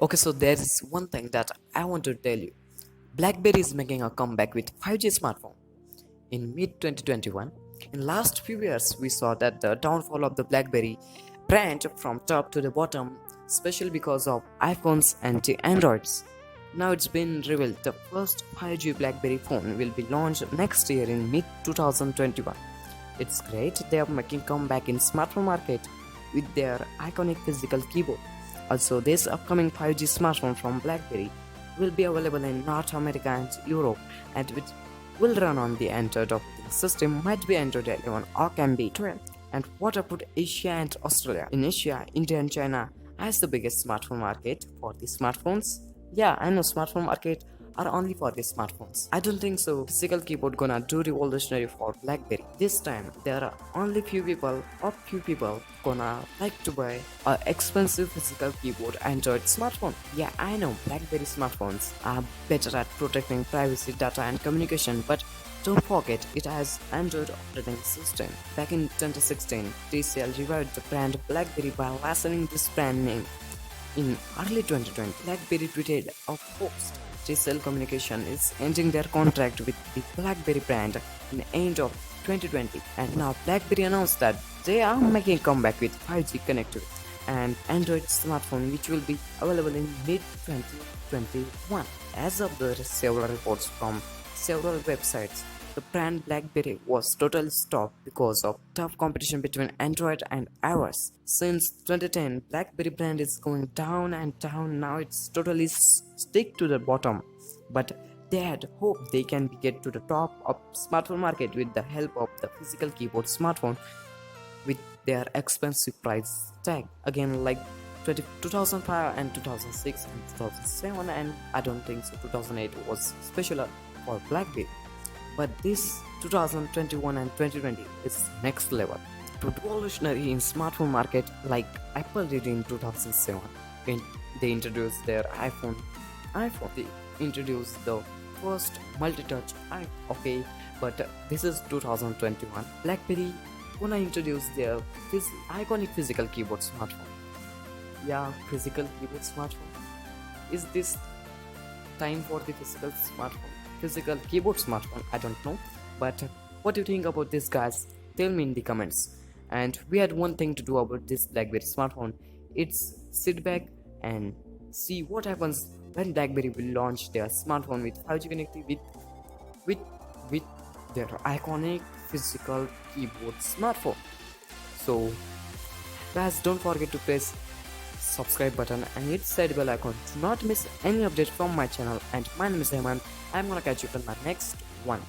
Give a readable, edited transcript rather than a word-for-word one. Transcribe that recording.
Okay, so there is one thing that I want to tell you. BlackBerry is making a comeback with 5G smartphone. In mid 2021, in last few years, we saw that the downfall of the BlackBerry brand from top to the bottom, especially because of iPhones and the Androids. Now it's been revealed the first 5G BlackBerry phone will be launched next year in mid 2021. It's great they are making comeback in smartphone market with their iconic physical keyboard. Also, this upcoming 5G smartphone from BlackBerry will be available in North America and Europe, and which will run on the Android operating system, might be Android 11 or can be 12. And what about Asia and Australia? In Asia, India and China has the biggest smartphone market for the smartphones. Yeah, I know smartphone market are only for the smartphones. I don't think so physical keyboard gonna do revolutionary for BlackBerry. This time there are only few people gonna like to buy a expensive physical keyboard Android smartphone. Yeah, I know BlackBerry smartphones are better at protecting privacy, data and communication, but don't forget it has Android operating system. Back in 2016, TCL revived the brand BlackBerry by licensing this brand name. In early 2020, BlackBerry tweeted of hopes TCL Communication is ending their contract with the BlackBerry brand in the end of 2020, and now BlackBerry announced that they are making a comeback with 5G connectivity and Android smartphone, which will be available in mid 2021. As of the several reports from several websites, the brand BlackBerry was totally stopped because of tough competition between Android and iOS. Since 2010, BlackBerry brand is going down and down. Now it's totally stick to the bottom. But they had hoped they can get to the top of smartphone market with the help of the physical keyboard smartphone with their expensive price tag. Again, like 2005 and 2006 and 2007, and I don't think so 2008 was special for BlackBerry. But this 2021 and 2020 is next level. Revolutionary in smartphone market like Apple did in 2007 when they introduced their iPhone. They introduced the first multi-touch iPhone. Okay, but this is 2021. BlackBerry gonna introduce their iconic physical keyboard smartphone. Yeah, physical keyboard smartphone. Is this time for the physical keyboard smartphone? I don't know, but what do you think about this, guys? Tell me in the comments. And we had one thing to do about this BlackBerry smartphone. It's sit back and see what happens when BlackBerry will launch their smartphone with 5G connectivity with with their iconic physical keyboard smartphone. So guys, don't forget to press subscribe button and hit side bell icon to not miss any update from my channel. And my name is Hemant. I'm gonna catch you in my next one.